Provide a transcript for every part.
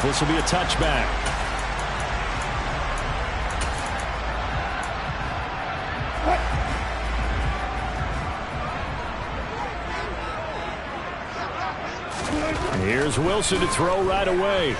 This will be a touchback. Here's Wilson to throw right away.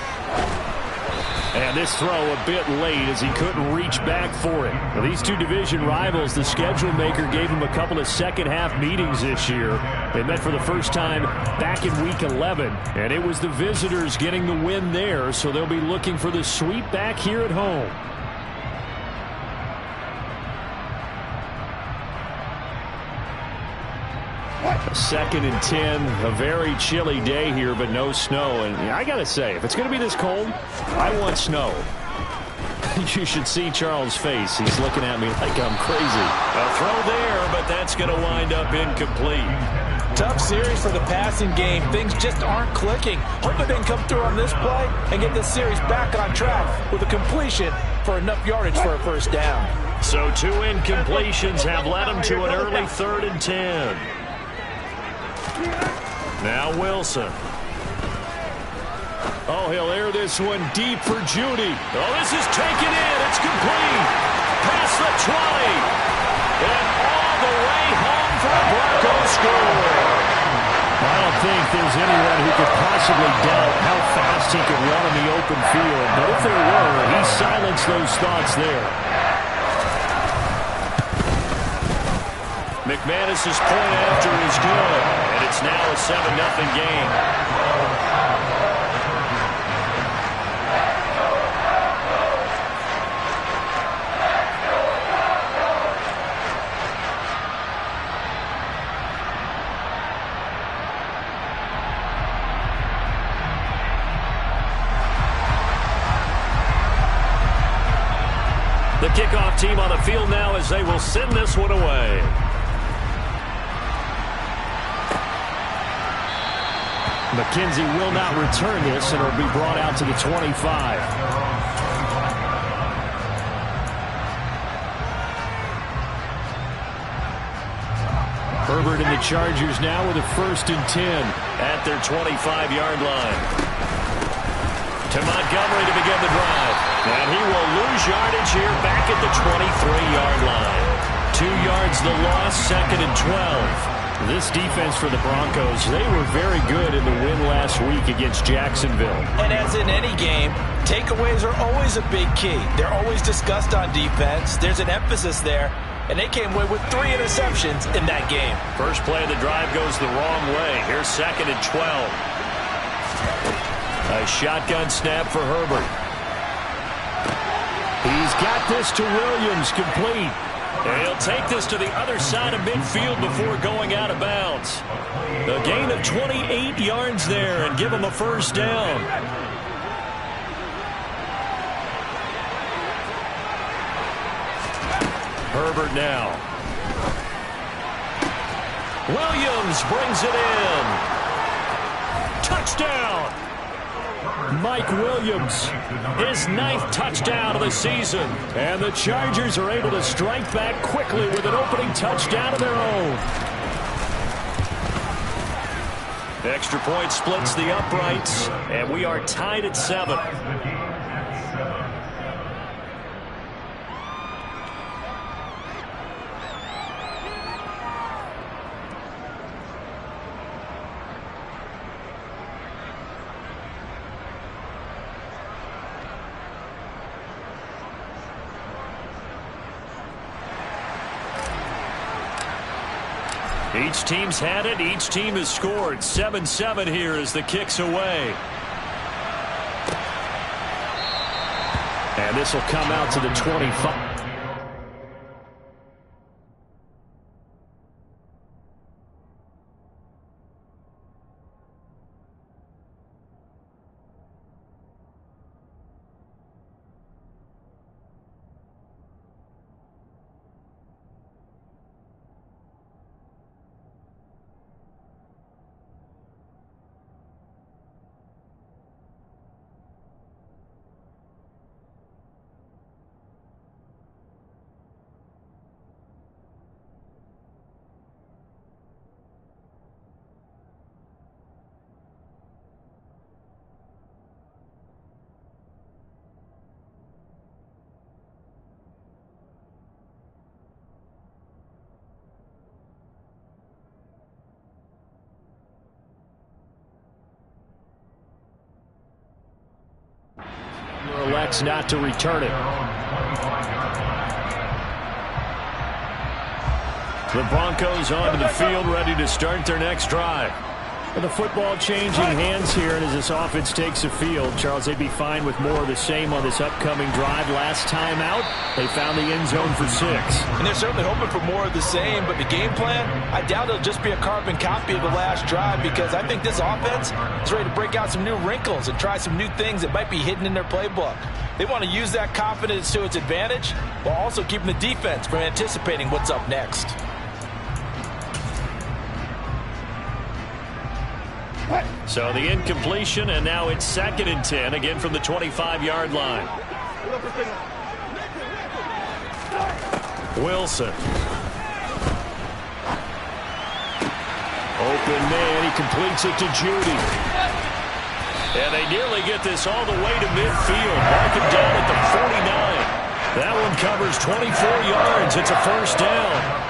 And this throw a bit late as he couldn't reach back for it. Well, these two division rivals, the schedule maker gave them a couple of second-half meetings this year. They met for the first time back in Week 11, and it was the visitors getting the win there, so they'll be looking for the sweep back here at home. Second and 10, a very chilly day here, but no snow. And I got to say, if it's going to be this cold, I want snow. You should see Charles' face. He's looking at me like I'm crazy. A throw there, but that's going to wind up incomplete. Tough series for the passing game. Things just aren't clicking. Hope they can come through on this play and get this series back on track with a completion for enough yardage for a first down. So 2 incompletions have led them to an early 3rd and 10. Now Wilson. Oh, he'll air this one deep for Judy. Oh, this is taken in. It's complete. Past the 20. And all the way home for a Broncos score. I don't think there's anyone who could possibly doubt how fast he could run in the open field. But if there were, he silenced those thoughts there. McManus's point after is good, and it's now a 7-0 game. The kickoff team on the field now as they will send this one away. McKenzie will not return this, and it'll be brought out to the 25. Herbert and the Chargers now with a 1st and 10 at their 25-yard line. To Montgomery to begin the drive. And he will lose yardage here back at the 23-yard line. 2 yards the loss, 2nd and 12. This defense for the Broncos, they were very good in the win last week against Jacksonville. And as in any game, takeaways are always a big key. They're always discussed on defense. There's an emphasis there, and they came away with 3 interceptions in that game. First play of the drive goes the wrong way. Here's 2nd and 12. A shotgun snap for Herbert. He's got this to Williams, complete. And he'll take this to the other side of midfield before going out of bounds. A gain of 28 yards there and give him a first down. Herbert now. Williams brings it in. Touchdown. Mike Williams, his 9th touchdown of the season. And the Chargers are able to strike back quickly with an opening touchdown of their own. Extra point splits the uprights, and we are tied at 7. Each team's had it. Each team has scored. 7-7 here as the kick's away. And this will come out to the 25. elects not to return it. The Broncos onto the field, ready to start their next drive. And the football changing hands here, and as this offense takes the field, Charles, they'd be fine with more of the same on this upcoming drive. Last time out, they found the end zone for 6. And they're certainly hoping for more of the same, but the game plan, I doubt it'll just be a carbon copy of the last drive, because I think this offense is ready to break out some new wrinkles and try some new things that might be hidden in their playbook. They want to use that confidence to its advantage while also keeping the defense from anticipating what's up next. So the incompletion, and now it's 2nd and 10, again from the 25-yard line. Wilson. Open man, he completes it to Judy. And they nearly get this all the way to midfield. Mark him down at the 49. That one covers 24 yards. It's a first down.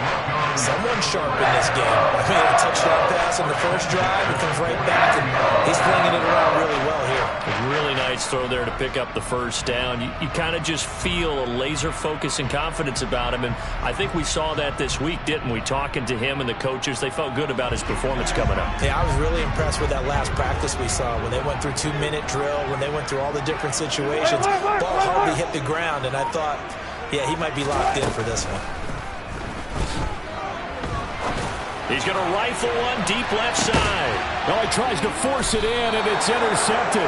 Someone sharp in this game. I mean, a touchdown pass on the first drive. It comes right back, and he's flinging it around really well here. A really nice throw there to pick up the first down. You kind of just feel a laser focus and confidence about him, and I think we saw that this week, didn't we? Talking to him and the coaches, they felt good about his performance coming up. Yeah, I was really impressed with that last practice we saw when they went through 2-minute drill, when they went through all the different situations. Ball hardly hit the ground, and I thought, yeah, he might be locked in for this one. He's going to rifle one deep left side. Oh, he tries to force it in, and it's intercepted.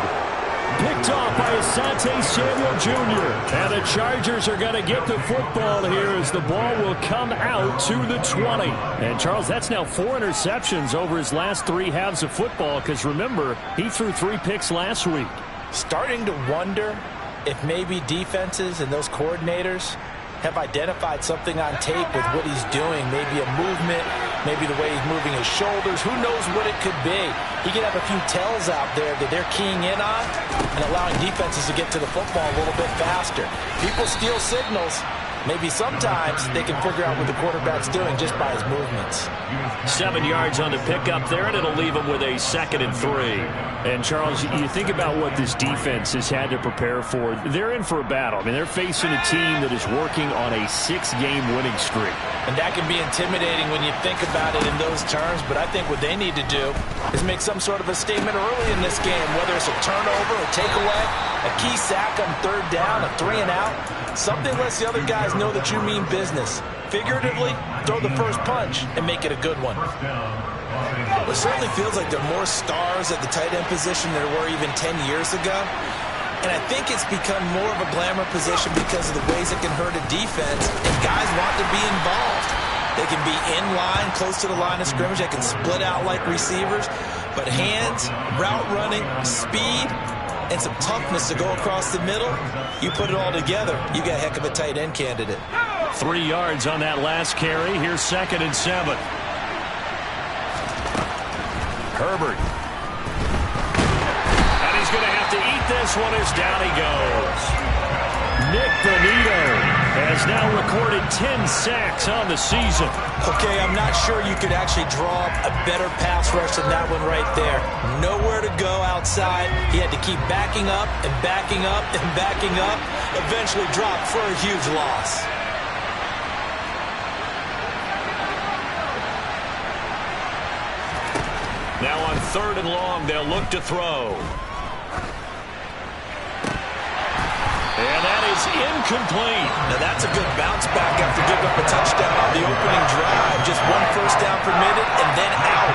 Picked off by Asante Samuel Jr. And the Chargers are going to get the football here as the ball will come out to the 20. And, Charles, that's now 4 interceptions over his last 3 halves of football, because, remember, he threw 3 picks last week. Starting to wonder if maybe defenses and those coordinators have identified something on tape with what he's doing. Maybe a movement, maybe the way he's moving his shoulders. Who knows what it could be? He could have a few tells out there that they're keying in on and allowing defenses to get to the football a little bit faster. People steal signals. Maybe sometimes they can figure out what the quarterback's doing just by his movements. 7 yards on the pickup there, and it'll leave them with a 2nd and 3. And, Charles, you think about what this defense has had to prepare for. They're in for a battle. I mean, they're facing a team that is working on a 6-game winning streak. And that can be intimidating when you think about it in those terms, but I think what they need to do is make some sort of a statement early in this game, whether it's a turnover, a takeaway, a key sack on 3rd down, a 3-and-out. Something lets the other guys know that you mean business. Figuratively, throw the first punch and make it a good one. It certainly feels like there are more stars at the tight end position than there were even 10 years ago. And I think it's become more of a glamour position because of the ways it can hurt a defense, and guys want to be involved. They can be in line, close to the line of scrimmage. They can split out like receivers. But hands, route running, speed, and some toughness to go across the middle, you put it all together, you got a heck of a tight end candidate. 3 yards on that last carry. Here's 2nd and 7. Herbert. And he's going to have to eat this one as down he goes. Nick Bonito has now recorded 10 sacks on the season. Okay, I'm not sure you could actually draw up a better pass rush than that one right there. Nowhere to go outside. He had to keep backing up and backing up and backing up. Eventually dropped for a huge loss. Now on 3rd and long, they'll look to throw. And that is incomplete. Now that's a good bounce back after giving up a touchdown on the opening drive. Just 1 first down permitted and then out.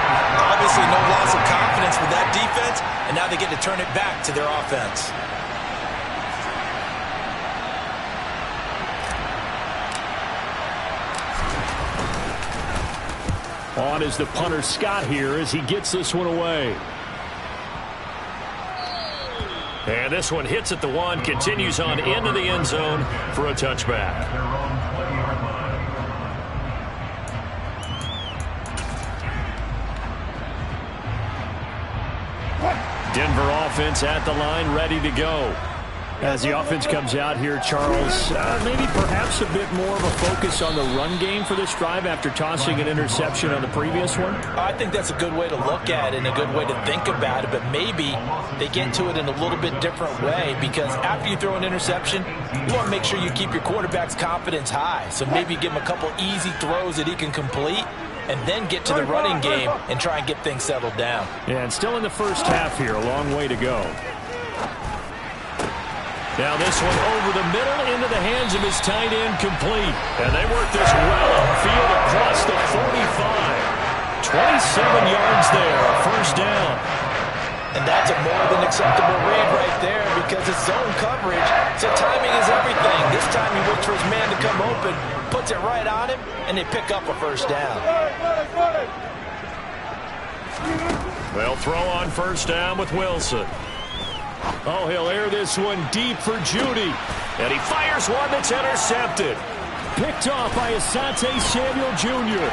Obviously no loss of confidence with that defense, and now they get to turn it back to their offense. On is the punter Scott here as he gets this one away. And this one hits at the 1, continues on into the end zone for a touchback. Denver offense at the line, ready to go. As the offense comes out here, Charles, maybe perhaps a bit more of a focus on the run game for this drive after tossing an interception on the previous one? I think that's a good way to look at it and a good way to think about it, but maybe they get to it in a little bit different way, because after you throw an interception, you want to make sure you keep your quarterback's confidence high. So maybe give him a couple easy throws that he can complete, and then get to the running game and try and get things settled down. Yeah, and still in the first half here, a long way to go. Now this one over the middle into the hands of his tight end, complete. And they work this well upfield across the 45. 27 yards there, first down. And that's a more than acceptable read right there, because it's zone coverage, so timing is everything. This time he waits for his man to come open, puts it right on him, and they pick up a first down. They'll throw on first down with Wilson. Oh, he'll air this one deep for Judy. And he fires one that's intercepted. Picked off by Asante Samuel Jr.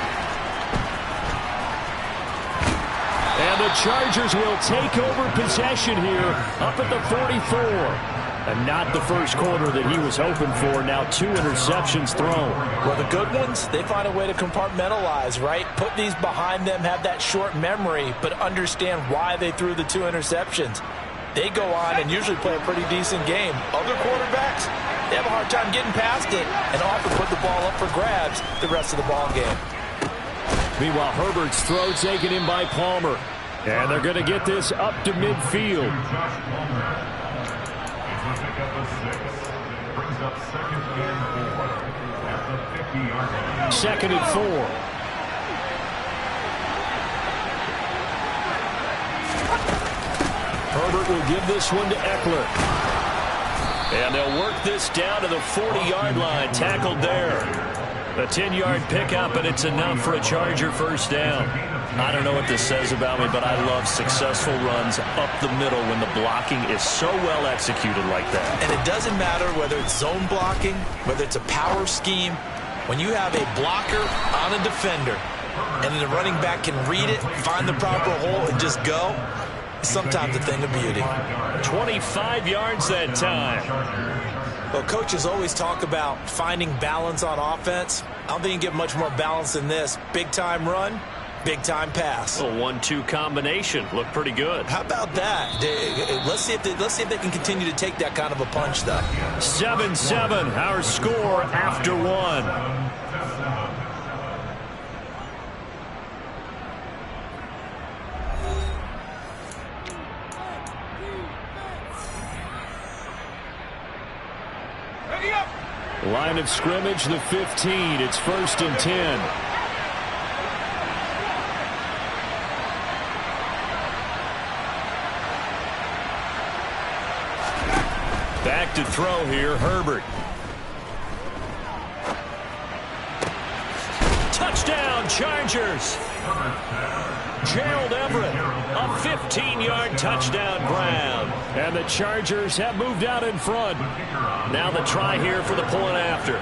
And the Chargers will take over possession here up at the 44. And not the first quarter that he was hoping for. Now 2 interceptions thrown. Well, the good ones, they find a way to compartmentalize, right? Put these behind them, have that short memory, but understand why they threw the 2 interceptions. They go on and usually play a pretty decent game. Other quarterbacks, they have a hard time getting past it and often put the ball up for grabs the rest of the ball game. Meanwhile, Herbert's throw taken in by Palmer. And they're going to get this up to midfield. Second and 4. Herbert will give this one to Eckler. And they'll work this down to the 40-yard line, tackled there. A 10-yard pickup, and it's enough for a Charger first down. I don't know what this says about me, but I love successful runs up the middle when the blocking is so well executed like that. And it doesn't matter whether it's zone blocking, whether it's a power scheme. When you have a blocker on a defender, and then the running back can read it, find the proper hole, and just go, sometimes a thing of beauty. 25 yards that time. Well, coaches always talk about finding balance on offense. I don't think you get much more balance than this. Big-time run, big-time pass. A 1-2 combination. Looked pretty good. How about that? Let's see if they can continue to take that kind of a punch, though. 7-7, our score after 1. Line of scrimmage, the 15. It's 1st and 10. Back to throw here, Herbert. Touchdown, Chargers. Gerald Everett, a 15-yard touchdown grab. And the Chargers have moved out in front. Now the try here for the point after.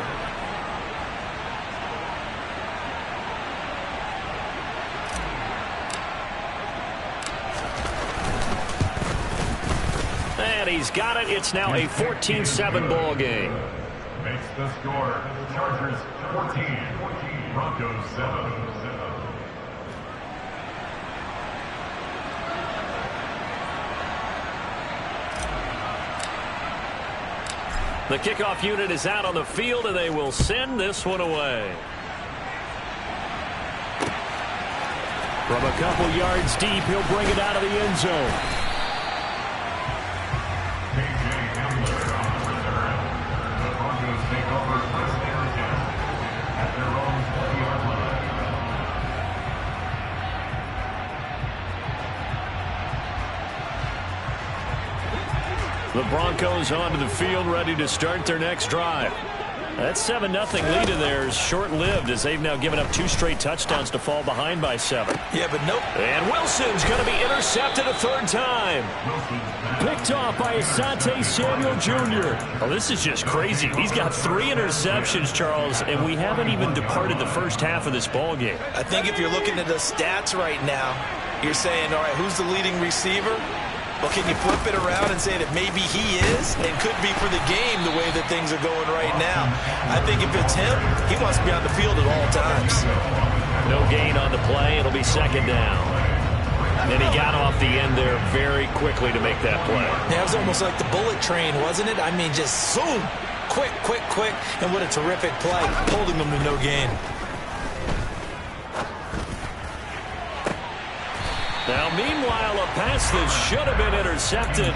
And he's got it. It's now a 14-7 ball game. Makes the score. Chargers 14, Broncos 7. The kickoff unit is out on the field, and they will send this one away. From a couple yards deep, he'll bring it out of the end zone. The Broncos take over first and 10 at their own 20-yard line. The Broncos onto the field, ready to start their next drive. That 7-0 lead of theirs short-lived, as they've now given up 2 straight touchdowns to fall behind by 7. Yeah, but nope. And Wilson's going to be intercepted a 3rd time. Picked off by Asante Samuel Jr. Oh, this is just crazy. He's got 3 interceptions, Charles, and we haven't even departed the first half of this ball game. I think if you're looking at the stats right now, you're saying, all right, who's the leading receiver? Well, can you flip it around and say that maybe he is and could be for the game the way that things are going right now? I think if it's him, he wants to be on the field at all times. No gain on the play. It'll be second down. And he got off the end there very quickly to make that play. Yeah, it was almost like the bullet train, wasn't it? I mean, just zoom. Quick, quick, quick. And what a terrific play, holding them to no gain. Now, meanwhile, a pass that should have been intercepted,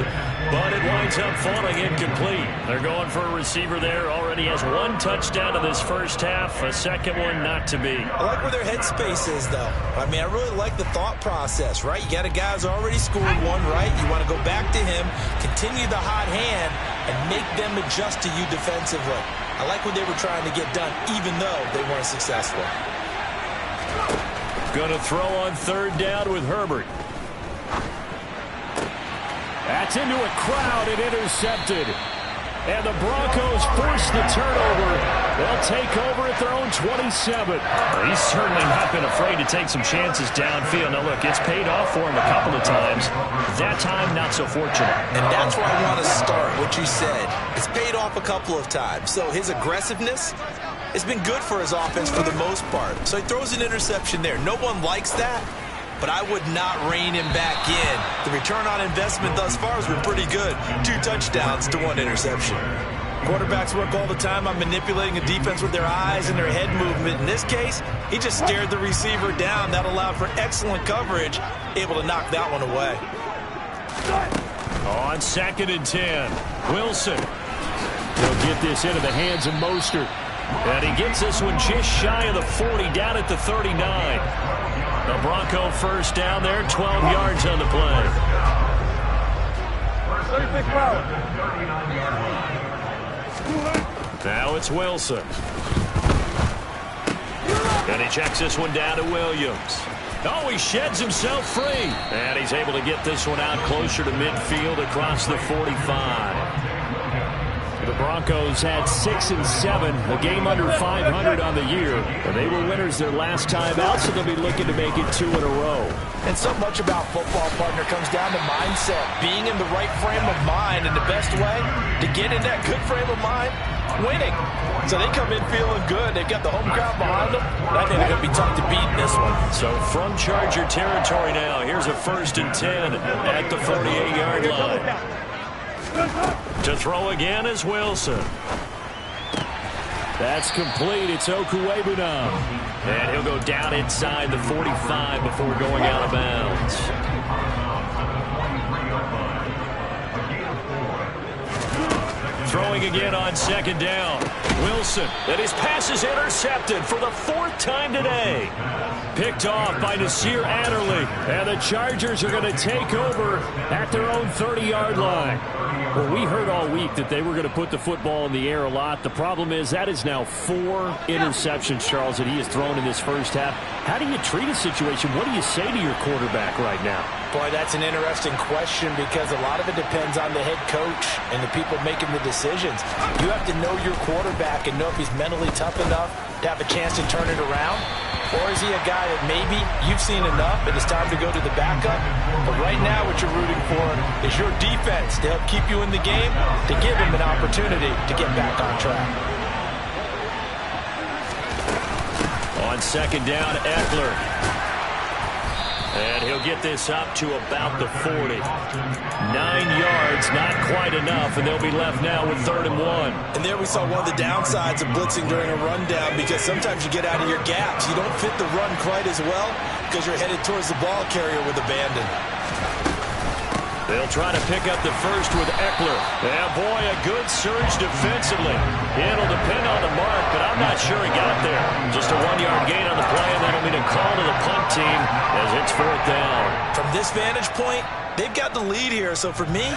but it winds up falling incomplete. They're going for a receiver there. Already has one touchdown in this first half. A second one not to be. I like where their headspace is, though. I mean, I really like the thought process, right? You got a guy who's already scored one, right? You want to go back to him, continue the hot hand, and make them adjust to you defensively. I like what they were trying to get done, even though they weren't successful. Going to throw on third down with Herbert. That's into a crowd and intercepted. And the Broncos force the turnover. They'll take over at their own 27. Well, he's certainly not been afraid to take some chances downfield. Now, look, it's paid off for him a couple of times. That time, not so fortunate. And that's where I want to start, what you said. It's paid off a couple of times. So his aggressiveness has been good for his offense for the most part. So he throws an interception there. No one likes that, but I would not rein him back in. The return on investment thus far has been pretty good. 2 touchdowns to 1 interception. Quarterbacks work all the time on manipulating a defense with their eyes and their head movement. In this case, he just stared the receiver down. That allowed for excellent coverage, able to knock that one away. On 2nd and 10, Wilson. He'll get this into the hands of Mostert. And he gets this one just shy of the 40, down at the 39. The Bronco first down there, 12 yards on the play. Now it's Wilson. And he checks this one down to Williams. Oh, he sheds himself free. And he's able to get this one out closer to midfield across the 45. The Broncos had 6 and 7, a game under 500 on the year. And they were winners their last time out, so they'll be looking to make it 2 in a row. And so much about football, partner, comes down to mindset. Being in the right frame of mind, and the best way to get in that good frame of mind, winning. So they come in feeling good. They've got the home crowd behind them. I think they're going to be tough to beat in this one. So from Charger territory now, here's a 1st and 10 at the 48-yard line. To throw again is Wilson. That's complete. It's Okuebu now. And he'll go down inside the 45 before going out of bounds. Throwing again on 2nd down. Wilson, and his pass is intercepted for the 4th time today. Picked off by Nasir Adderley. And the Chargers are going to take over at their own 30-yard line. Well, we heard all week that they were going to put the football in the air a lot. The problem is that is now 4 interceptions, Charles, that he has thrown in this first half. How do you treat a situation? What do you say to your quarterback right now? Boy, that's an interesting question because a lot of it depends on the head coach and the people making the decisions. You have to know your quarterback and know if he's mentally tough enough to have a chance to turn it around. Or is he a guy that maybe you've seen enough and it's time to go to the backup? But right now what you're rooting for is your defense to help keep you in the game, to give him an opportunity to get back on track. On 2nd down, Eckler. And he'll get this up to about the 40. 9 yards, not quite enough, and they'll be left now with 3rd and 1. And there we saw one of the downsides of blitzing during a rundown, because sometimes you get out of your gaps. You don't fit the run quite as well because you're headed towards the ball carrier with abandon. They'll try to pick up the first with Eckler. Yeah, boy, a good surge defensively. It'll depend on the mark, but I'm not sure he got there. Just a 1-yard gain on the play, and that'll mean a call to the punt team as it's 4th down. From this vantage point, they've got the lead here, so for me,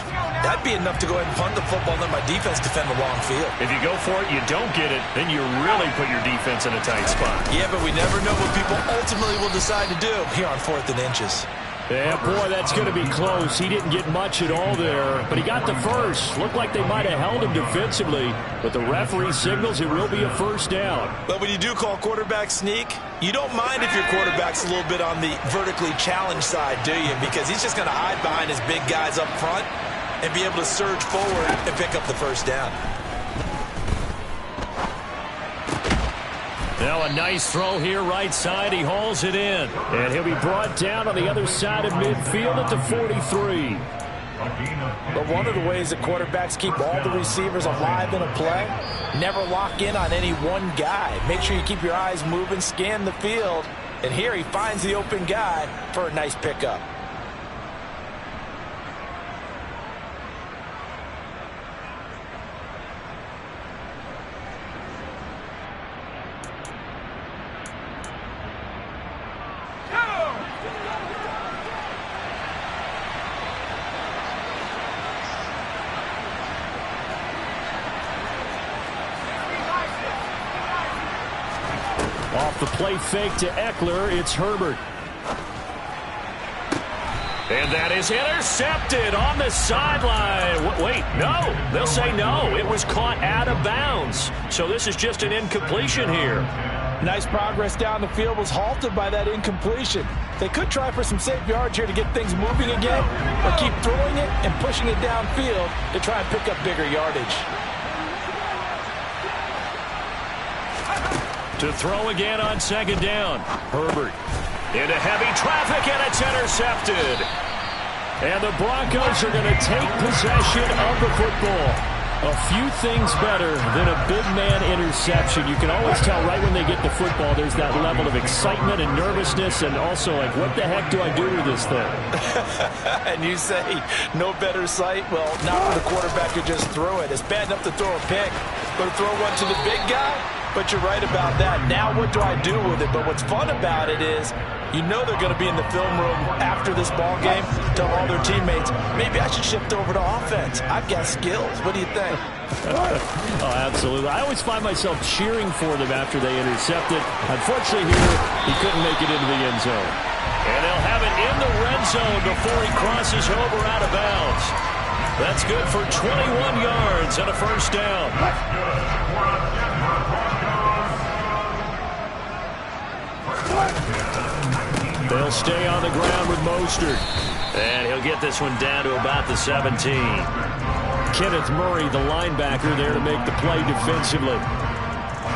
that'd be enough to go ahead and punt the football and let my defense defend the long field. If you go for it, you don't get it, then you really put your defense in a tight spot. Yeah, but we never know what people ultimately will decide to do here on 4th and inches. Yeah, boy, that's going to be close. He didn't get much at all there, but he got the first. Looked like they might have held him defensively, but the referee signals it will be a first down. But when you do call quarterback sneak, you don't mind if your quarterback's a little bit on the vertically challenged side, do you? Because he's just going to hide behind his big guys up front and be able to surge forward and pick up the first down. Now a nice throw here right side. He hauls it in. And he'll be brought down on the other side of midfield at the 43. But one of the ways that quarterbacks keep all the receivers alive in a play, never lock in on any one guy. Make sure you keep your eyes moving, scan the field. And here he finds the open guy for a nice pickup. Off the play fake to Eckler, it's Herbert. And that is intercepted on the sideline. Wait, no. They'll say no. It was caught out of bounds. So this is just an incompletion here. Nice progress down the field was halted by that incompletion. They could try for some safe yards here to get things moving again, or keep throwing it and pushing it downfield to try and pick up bigger yardage. To throw again on second down. Herbert into heavy traffic, and it's intercepted. And the Broncos are going to take possession of the football. A few things better than a big man interception. You can always tell right when they get the football, there's that level of excitement and nervousness, and also like, what the heck do I do with this thing? And you say, no better sight? Well, not for the quarterback to just throw it. It's bad enough to throw a pick, but to throw one to the big guy? But you're right about that. Now what do I do with it? But what's fun about it is, you know they're going to be in the film room after this ball game, tell all their teammates, maybe I should shift over to offense. I've got skills. What do you think? Oh, absolutely. I always find myself cheering for them after they intercept it. Unfortunately here, he couldn't make it into the end zone. And they'll have it in the red zone before he crosses over out of bounds. That's good for 21 yards and a first down. They'll stay on the ground with Mostert. And he'll get this one down to about the 17. Kenneth Murray, the linebacker, there to make the play defensively.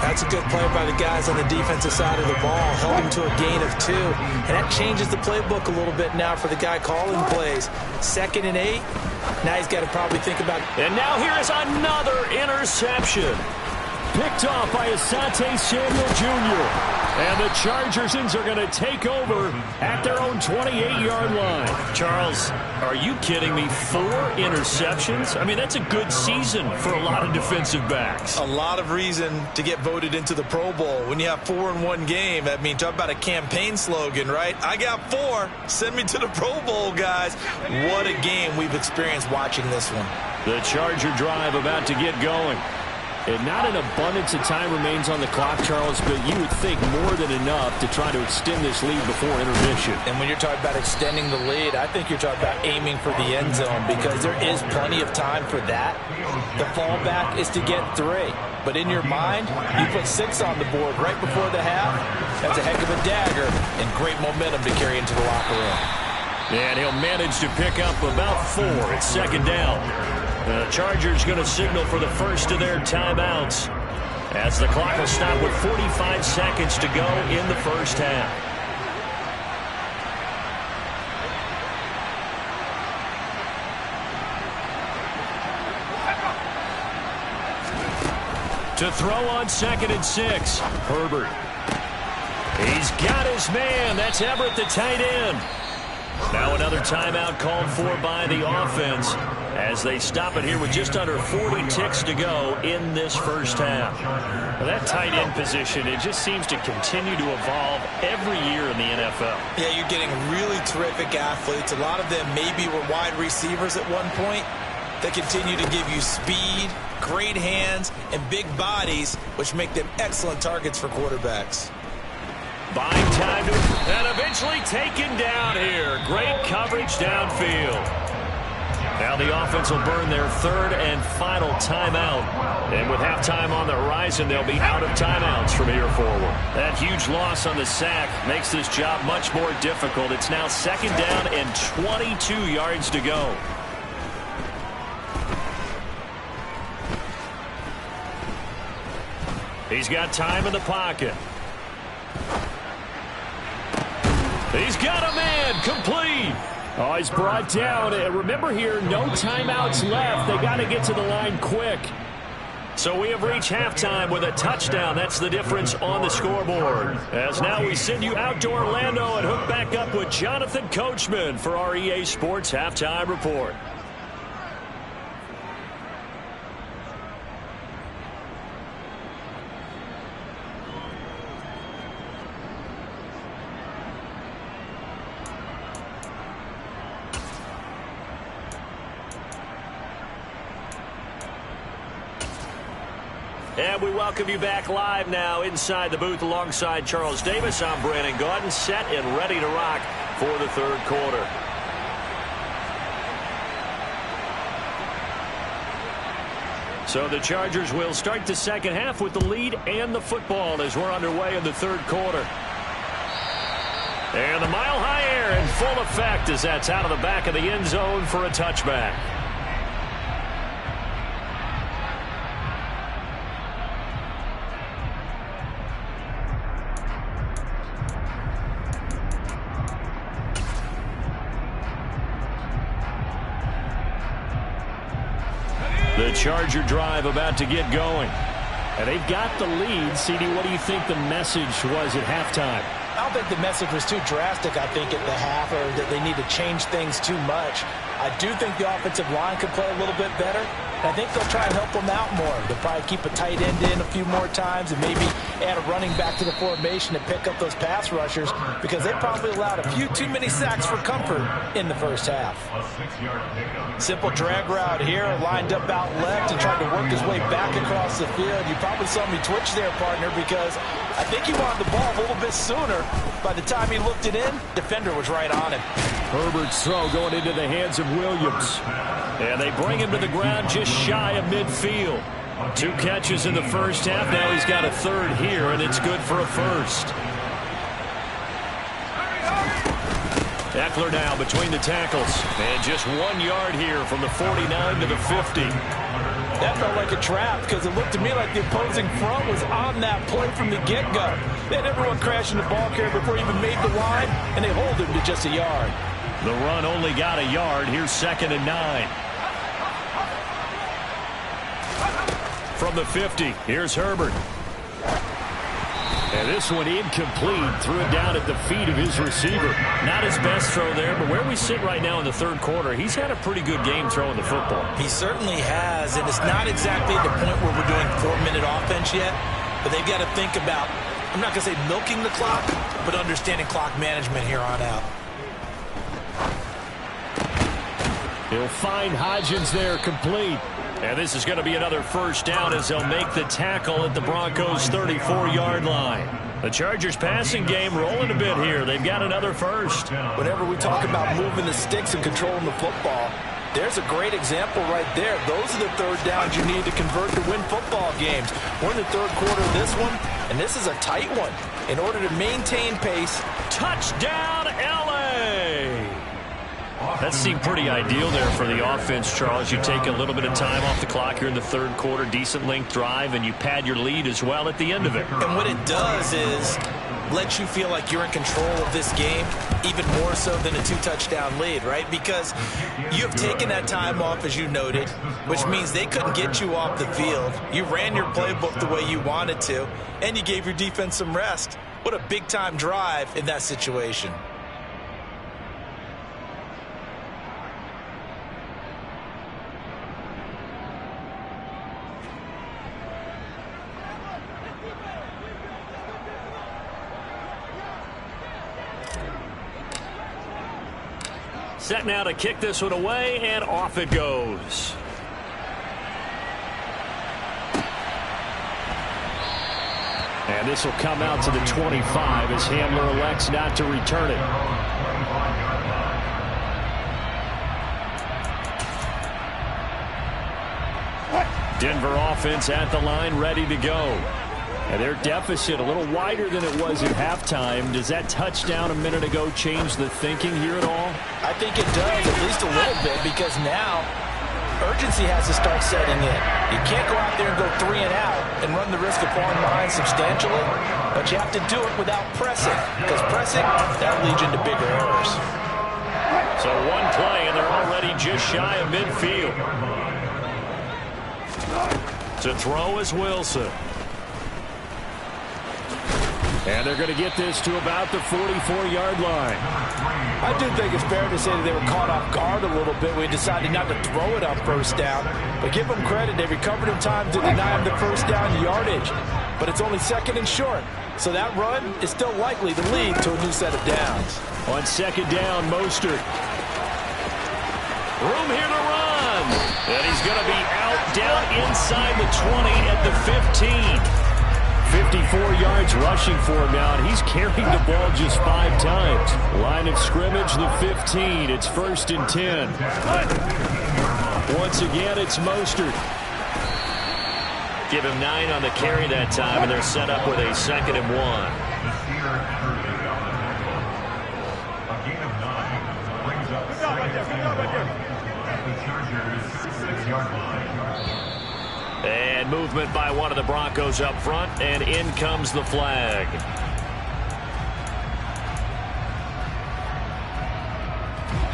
That's a good play by the guys on the defensive side of the ball. Held him to a gain of 2. And that changes the playbook a little bit now for the guy calling plays. 2nd and 8. Now he's got to probably think about... And now here is another interception. Picked off by Asante Samuel Jr. And the Chargers are going to take over at their own 28-yard line. Charles, are you kidding me? 4 interceptions? I mean, that's a good season for a lot of defensive backs. A lot of reason to get voted into the Pro Bowl. When you have 4 in one game, I mean, talk about a campaign slogan, right? I got 4. Send me to the Pro Bowl, guys. What a game we've experienced watching this one. The Charger drive about to get going. And not an abundance of time remains on the clock, Charles, but you would think more than enough to try to extend this lead before intermission. And when you're talking about extending the lead, I think you're talking about aiming for the end zone, because there is plenty of time for that. The fallback is to get 3. But in your mind, you put 6 on the board right before the half. That's a heck of a dagger and great momentum to carry into the locker room. And he'll manage to pick up about 4 at second down. The Chargers going to signal for the first of their timeouts as the clock will stop with 45 seconds to go in the first half. To throw on 2nd and 6, Herbert. He's got his man. That's Everett, the tight end. Now another timeout called for by the offense as they stop it here with just under 40 ticks to go in this first half. Well, that tight end position, it just seems to continue to evolve every year in the NFL. Yeah, you're getting really terrific athletes. A lot of them maybe were wide receivers at one point. They continue to give you speed, great hands, and big bodies, which make them excellent targets for quarterbacks. Buying time to, and eventually taken down here. Great coverage downfield. Now the offense will burn their third and final timeout. And with halftime on the horizon, they'll be out of timeouts from here forward. That huge loss on the sack makes this job much more difficult. It's now second down and 22 yards to go. He's got time in the pocket. He's got a man complete. Oh, he's brought down. Remember here, no timeouts left. They got to get to the line quick. So we have reached halftime with a touchdown. That's the difference on the scoreboard. As now we send you out to Orlando and hook back up with Jonathan Coachman for our EA Sports Halftime Report. And we welcome you back live now inside the booth alongside Charles Davis. I'm Brandon Gaudin, set and ready to rock for the third quarter. So the Chargers will start the second half with the lead and the football as we're underway in the third quarter. And the mile high air in full effect as that's out of the back of the end zone for a touchback. The Charger drive about to get going. And they've got the lead. CD, what do you think the message was at halftime? I don't think the message was too drastic, I think, at the half, or that they need to change things too much. I do think the offensive line could play a little bit better. I think they'll try and help them out more. They'll probably keep a tight end in a few more times and maybe add a running back to the formation to pick up those pass rushers because they probably allowed a few too many sacks for comfort in the first half. Simple drag route here, lined up out left and tried to work his way back across the field. You probably saw me twitch there, partner, because I think he wanted the ball a little bit sooner. By the time he looked it in, defender was right on him. Herbert's throw going into the hands of Williams. And they bring him to the ground just shy of midfield. 2 catches in the first half. Now he's got a third here, and it's good for a first. Eckler now between the tackles. And just 1 yard here from the 49 to the 50. That felt like a trap because it looked to me like the opposing front was on that play from the get-go. They had everyone crashing the ball carrier before he even made the line, and they hold him to just a yard. The run only got a yard. Here's 2nd and 9. From the 50, here's Herbert. And this one incomplete. Threw it down at the feet of his receiver. Not his best throw there, but where we sit right now in the third quarter, he's had a pretty good game throwing the football. He certainly has, and it's not exactly at the point where we're doing 4-minute offense yet, but they've got to think about, I'm not going to say milking the clock, but understanding clock management here on out. He'll find Hodgins there complete. And this is going to be another first down as they'll make the tackle at the Broncos' 34-yard line. The Chargers passing game rolling a bit here. They've got another first. Whenever we talk about moving the sticks and controlling the football, there's a great example right there. Those are the third downs you need to convert to win football games. We're in the third quarter of this one, and this is a tight one. In order to maintain pace, touchdown, L.A.! That seemed pretty ideal there for the offense, Charles. You take a little bit of time off the clock here in the third quarter, decent length drive, and you pad your lead as well at the end of it. And what it does is let you feel like you're in control of this game, even more so than a 2-touchdown lead, right? Because you have taken that time off, as you noted, which means they couldn't get you off the field. You ran your playbook the way you wanted to, and you gave your defense some rest. What a big-time drive in that situation. Set now to kick this one away, and off it goes. And this will come out to the 25 as Hamler elects not to return it. Denver offense at the line, ready to go. And their deficit a little wider than it was at halftime. Does that touchdown a minute ago change the thinking here at all? I think it does, at least a little bit, because now urgency has to start setting in. You can't go out there and go 3 and out and run the risk of falling behind substantially, but you have to do it without pressing, because pressing, that'll lead you into bigger errors. So one play, and they're already just shy of midfield. To throw is Wilson. And they're going to get this to about the 44-yard line. I do think it's fair to say that they were caught off guard a little bit. We decided not to throw it on first down. But give them credit. They recovered in time to deny them the first down yardage. But it's only second and short. So that run is still likely to lead to a new set of downs. On second down, Mostert. Room here to run. And he's going to be out down inside the 20 at the 15. 54 yards rushing for him now, and he's carried the ball just 5 times. Line of scrimmage, the 15. It's 1st and 10. Once again, it's Mostert. Give him 9 on the carry that time, and they're set up with a 2nd and 1. A gain of 9 brings up 2nd and 1 at the Chargers' 6-yard line. And movement by one of the Broncos up front, and in comes the flag.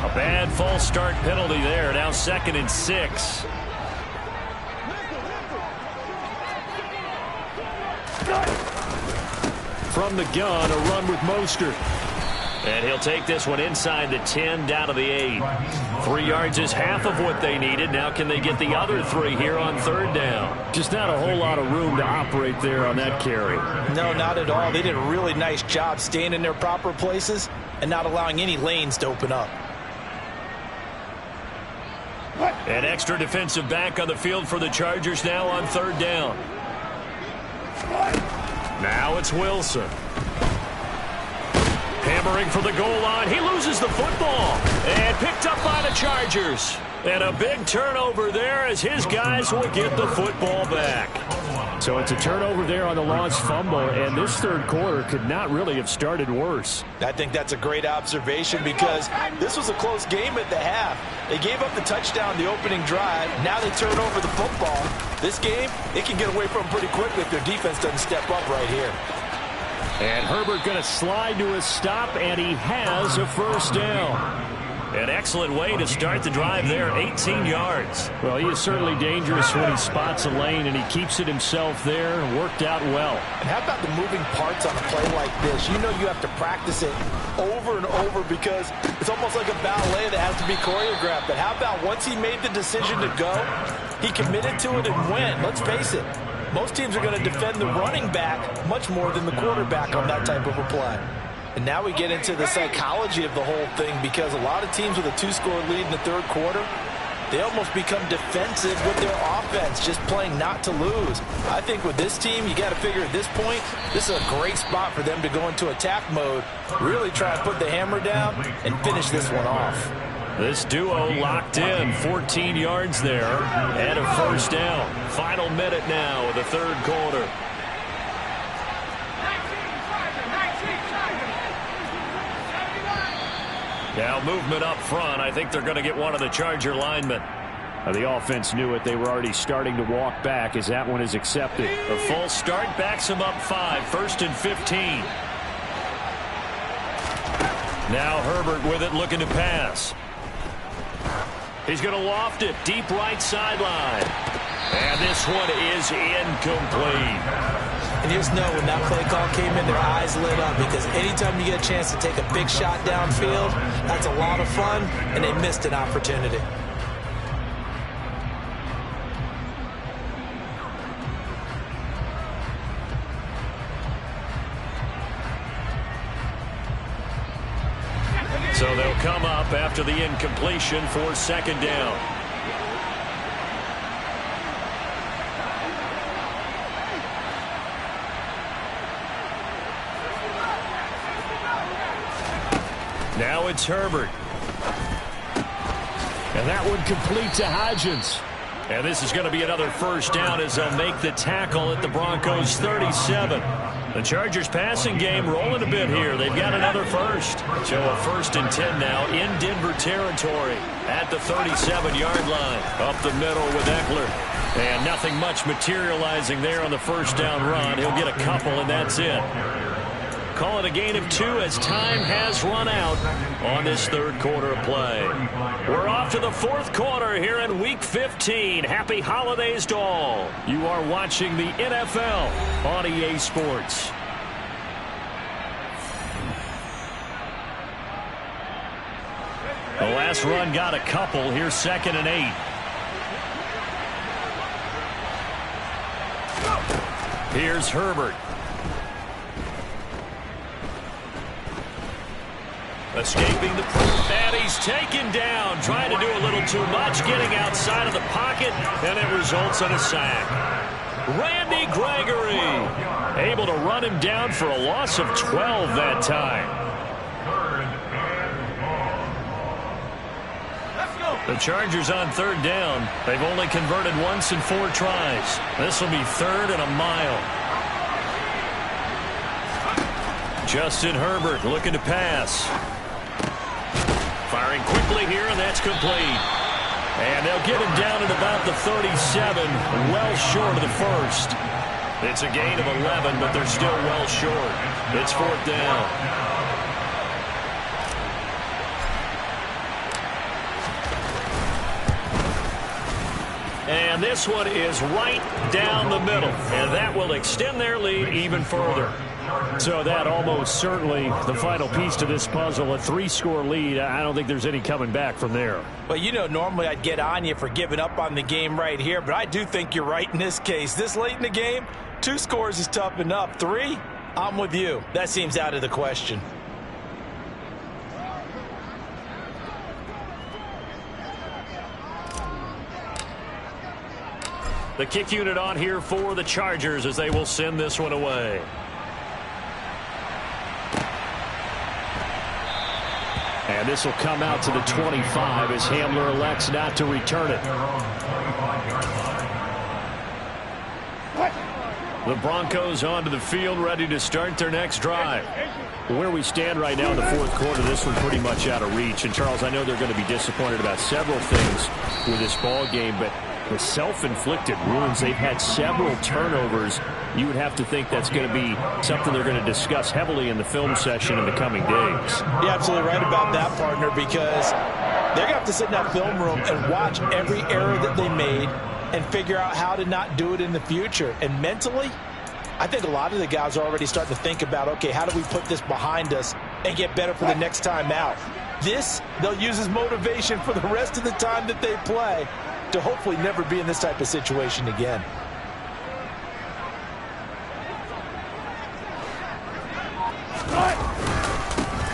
A bad false start penalty there. Now 2nd and 6. From the gun, a run with Mostert. And he'll take this one inside the 10, down to the 8. 3 yards is half of what they needed. Now can they get the other 3 here on 3rd down? Just not a whole lot of room to operate there on that carry. No, not at all. They did a really nice job staying in their proper places and not allowing any lanes to open up. An extra defensive back on the field for the Chargers now on 3rd down. Now it's Wilson. Hammering for the goal line. He loses the football. And picked up by the Chargers. And a big turnover there as his guys will get the football back. So it's a turnover there on the lost fumble, and this 3rd quarter could not really have started worse. I think that's a great observation because this was a close game at the half. They gave up the touchdown the opening drive. Now they turn over the football. This game, they can get away from them pretty quickly if their defense doesn't step up right here. And Herbert going to slide to a stop, and he has a 1st down. An excellent way to start the drive there, 18 yards. Well, he is certainly dangerous when he spots a lane, and he keeps it himself there. Worked out well. And how about the moving parts on a play like this? You know you have to practice it over and over because it's almost like a ballet that has to be choreographed. But how about once he made the decision to go, he committed to it and went. Let's face it. Most teams are going to defend the running back much more than the quarterback on that type of a play. And now we get into the psychology of the whole thing because a lot of teams with a 2-score lead in the 3rd quarter, they almost become defensive with their offense, just playing not to lose. I think with this team, you got to figure at this point, this is a great spot for them to go into attack mode, really try and put the hammer down and finish this one off. This duo locked in, 14 yards there, and a 1st down. Final minute now of the 3rd quarter. Now movement up front. I think they're going to get one of the Charger linemen. The offense knew it. They were already starting to walk back as that one is accepted. A false start backs them up 5. 1st and 15. Now Herbert with it, looking to pass. He's going to loft it deep right sideline. And this one is incomplete. And you just know when that play call came in, their eyes lit up because anytime you get a chance to take a big shot downfield, that's a lot of fun, and they missed an opportunity. So they'll come up after the incompletion for 2nd down. Now it's Herbert. And that one complete to Hodgins. And this is going to be another first down as they'll make the tackle at the Broncos' 37. The Chargers passing game rolling a bit here. They've got another first. So a 1st and 10 now in Denver territory at the 37-yard line. Up the middle with Eckler. And nothing much materializing there on the first down run. He'll get a couple, and that's it. Call it a gain of 2 as time has run out on this third quarter of play. We're off to the fourth quarter here in Week 15. Happy holidays to all. You are watching the NFL on EA Sports. The last run got a couple. Here's 2nd and 8. Here's Herbert. Escaping the pressure, and he's taken down, trying to do a little too much, getting outside of the pocket, and it results in a sack. Randy Gregory able to run him down for a loss of 12 that time. The Chargers on 3rd down. They've only converted once in 4 tries. This will be 3rd and a mile. Justin Herbert looking to pass. Firing quickly here, and that's complete. And they'll get him down at about the 37, well short of the first. It's a gain of 11, but they're still well short. It's 4th down. And this one is right down the middle, and that will extend their lead even further. So that almost certainly the final piece to this puzzle, a 3-score lead. I don't think there's any coming back from there. Well, you know, normally I'd get on you for giving up on the game right here, but I do think you're right in this case. This late in the game, 2 scores is tough enough. 3, I'm with you. That seems out of the question. The kick unit on here for the Chargers as they will send this one away. And this will come out to the 25 as Hamler elects not to return it. The Broncos onto the field, ready to start their next drive. Where we stand right now in the fourth quarter, this one pretty much out of reach. And, Charles, I know they're going to be disappointed about several things with this ball game, but the self-inflicted wounds, they've had several turnovers. You would have to think that's going to be something they're going to discuss heavily in the film session in the coming days. You're absolutely right about that, partner, because they're going to have to sit in that film room and watch every error that they made and figure out how to not do it in the future. And mentally, I think a lot of the guys are already starting to think about, okay, how do we put this behind us and get better for the next time out? This, they'll use as motivation for the rest of the time that they play to hopefully never be in this type of situation again.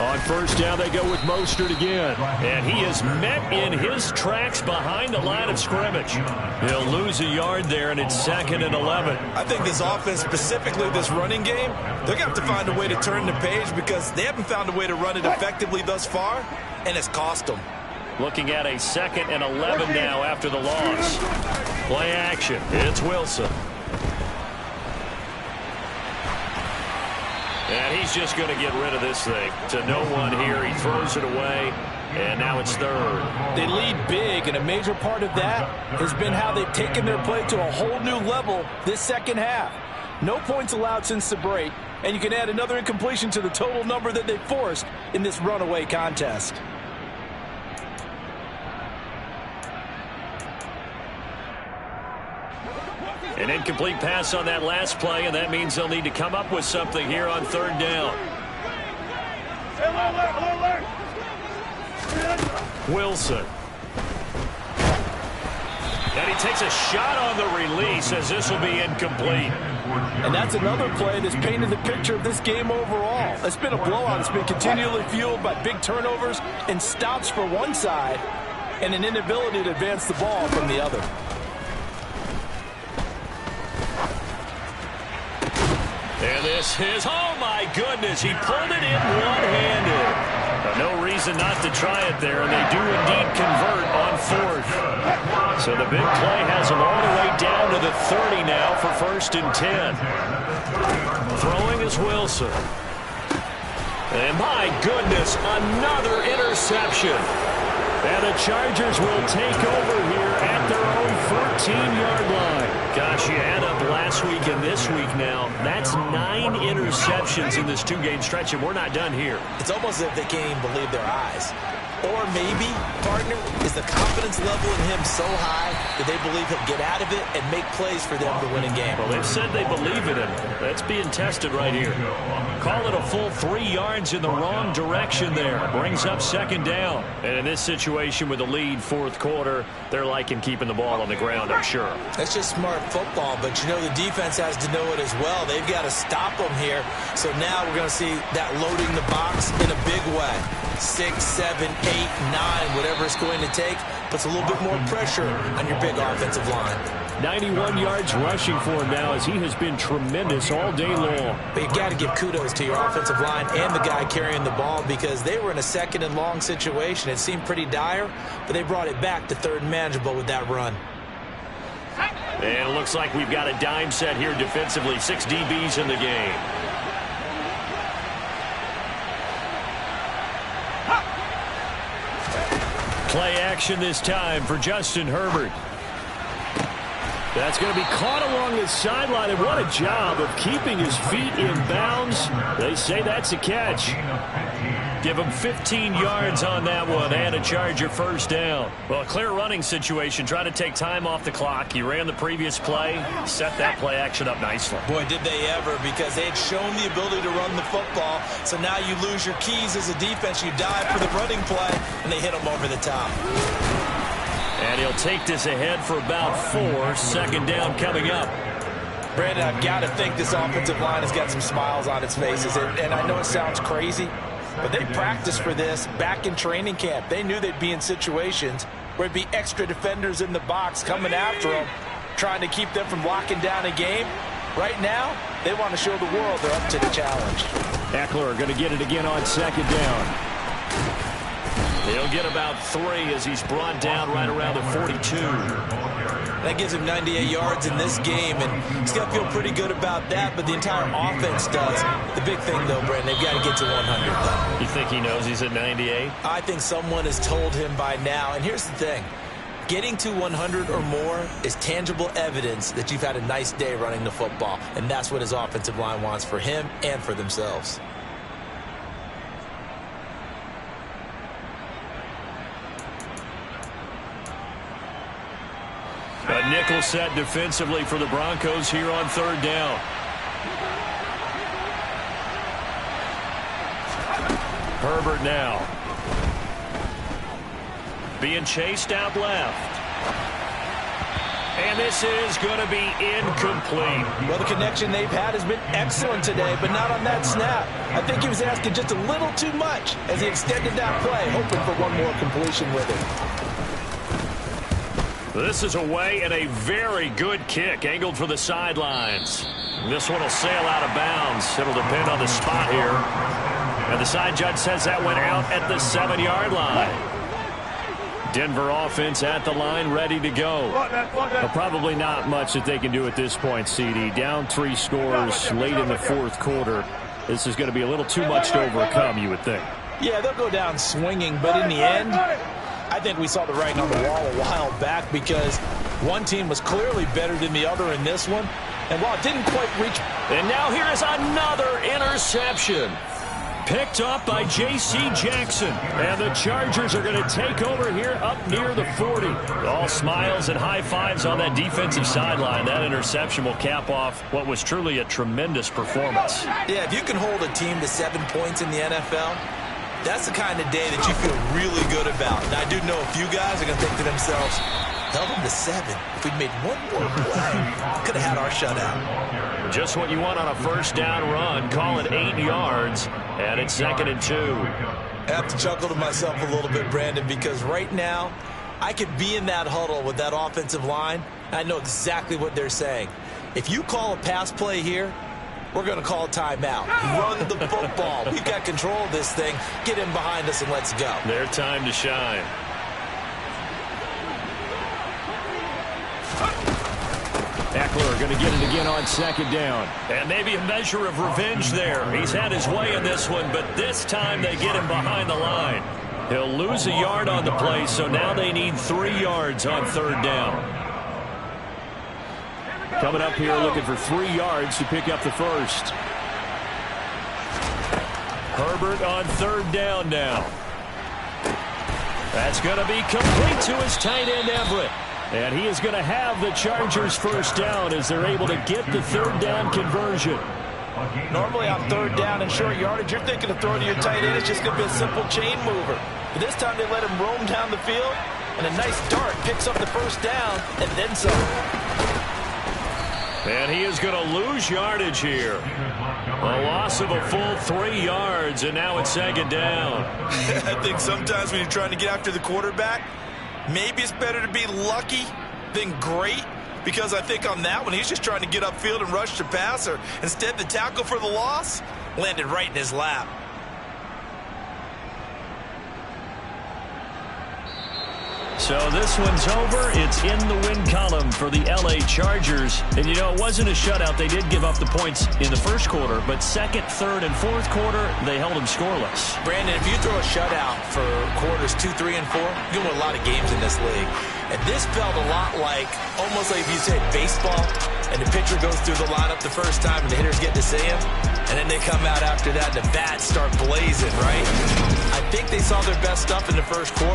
On first down, they go with Mostert again. And he is met in his tracks behind the line of scrimmage. He'll lose a yard there, and it's 2nd and 11. I think this offense, specifically this running game, they're going to have to find a way to turn the page because they haven't found a way to run it effectively thus far, and it's cost them. Looking at a 2nd and 11 now after the loss. Play action. It's Wilson. And he's just going to get rid of this thing. To no one here. He throws it away. And now it's 3rd. They lead big, and a major part of that has been how they've taken their play to a whole new level this second half. No points allowed since the break, and you can add another incompletion to the total number that they forced in this runaway contest. An incomplete pass on that last play, and that means they'll need to come up with something here on 3rd down. Wilson. And he takes a shot on the release as this will be incomplete. And that's another play that's painted the picture of this game overall. It's been a blowout. It's been continually fueled by big turnovers and stops for one side and an inability to advance the ball from the other. And this is, oh my goodness, he pulled it in one-handed. No reason not to try it there, and they do indeed convert on fourth. So the big play has them all the way down to the 30 now for 1st and 10. Throwing is Wilson. And my goodness, another interception. And the Chargers will take over here at their own 14-yard line. Gosh, you add up last week and this week now. That's 9 interceptions in this 2-game stretch, and we're not done here. It's almost as if they can't even believe their eyes. Or maybe, partner, is the confidence level in him so high that they believe he'll get out of it and make plays for them to win a game. Well, they've said they believe in him. That's being tested right here. Call it a full 3 yards in the wrong direction there. Brings up 2nd down. And in this situation with the lead 4th quarter, they're liking keeping the ball on the ground, I'm sure. That's just smart football, but you know the defense has to know it as well. They've got to stop them here. So now we're going to see that loading the box in a big way. 6, 7, 8, 9, whatever it's going to take, puts a little bit more pressure on your big offensive line. 91 yards rushing for him now as he has been tremendous all day long. But you've got to give kudos to your offensive line and the guy carrying the ball because they were in a 2nd and long situation. It seemed pretty dire, but they brought it back to 3rd and manageable with that run. And it looks like we've got a dime set here defensively. 6 DBs in the game. Play action this time for Justin Herbert. That's going to be caught along the sideline, and what a job of keeping his feet in bounds. They say that's a catch. Give him 15 yards on that one and a Charger 1st down. Well, a clear running situation. Try to take time off the clock. He ran the previous play, set that play action up nicely. Boy, did they ever, because they had shown the ability to run the football. So now you lose your keys as a defense. You dive for the running play, and they hit them over the top. And he'll take this ahead for about 4. 2nd down coming up. Brandon, I've got to think this offensive line has got some smiles on its faces. And I know it sounds crazy, but they practiced for this back in training camp. They knew they'd be in situations where it'd be extra defenders in the box coming after them, trying to keep them from locking down a game. Right now, they want to show the world they're up to the challenge. Eckler going to get it again on 2nd down. He'll get about 3 as he's brought down right around the 42. That gives him 98 yards in this game, and he's going to feel pretty good about that, but the entire offense does. The big thing, though, Brandon, they've got to get to 100, though. You think he knows he's at 98? I think someone has told him by now, and here's the thing. Getting to 100 or more is tangible evidence that you've had a nice day running the football, and that's what his offensive line wants for him and for themselves. A nickel set defensively for the Broncos here on 3rd down. Herbert now. Being chased out left. And this is going to be incomplete. Well, the connection they've had has been excellent today, but not on that snap. I think he was asking just a little too much as he extended that play, hoping for one more completion with it. This is away and a very good kick angled for the sidelines. This one will sail out of bounds. It'll depend on the spot here. And the side judge says that went out at the 7-yard line. Denver offense at the line, ready to go. But probably not much that they can do at this point, CD. Down 3 scores late in the 4th quarter. This is going to be a little too much to overcome, you would think. Yeah, they'll go down swinging, but in the end, I think we saw the writing on the wall a while back because one team was clearly better than the other in this one. And while it didn't quite reach... And now here is another interception. Picked up by J.C. Jackson. And the Chargers are going to take over here up near the 40. All smiles and high fives on that defensive sideline. That interception will cap off what was truly a tremendous performance. Yeah, if you can hold a team to 7 points in the NFL... that's the kind of day that you feel really good about. And I do know a few guys are going to think to themselves, held them to 7. If we'd made one more play, could have had our shutout. Just what you want on a 1st down run. Call it 8 yards, and it's 2nd and 2. I have to chuckle to myself a little bit, Brandon, because right now, I could be in that huddle with that offensive line, and I know exactly what they're saying. If you call a pass play here, we're going to call a timeout. Run the football. We've got control of this thing. Get him behind us and let's go. Their time to shine. Eckler going to get it again on second down. And maybe a measure of revenge there. He's had his way in this one, but this time they get him behind the line. He'll lose a yard on the play, so now they need 3 yards on third down. Coming up here looking for 3 yards to pick up the first. Herbert on third down now. That's going to be complete to his tight end, Everett. And he is going to have the Chargers first down as they're able to get the third down conversion. Normally on third down and short yardage, you're thinking of throwing to your tight end. It's just going to be a simple chain mover. But this time they let him roam down the field, and a nice dart picks up the first down, and then some. And he is going to lose yardage here. A loss of a full 3 yards, and now it's second down. I think sometimes when you're trying to get after the quarterback, maybe it's better to be lucky than great, because I think on that one, he's just trying to get upfield and rush the passer. Instead, the tackle for the loss landed right in his lap. So this one's over. It's in the win column for the L.A. Chargers. And, you know, it wasn't a shutout. They did give up the points in the first quarter, but second, third, and fourth quarter, they held them scoreless. Brandon, if you throw a shutout for quarters 2, 3, and 4, you win a lot of games in this league. And this felt a lot like, almost like if you said baseball, and the pitcher goes through the lineup the first time and the hitters get to see him, and then they come out after that and the bats start blazing, right? I think they saw their best stuff in the first quarter.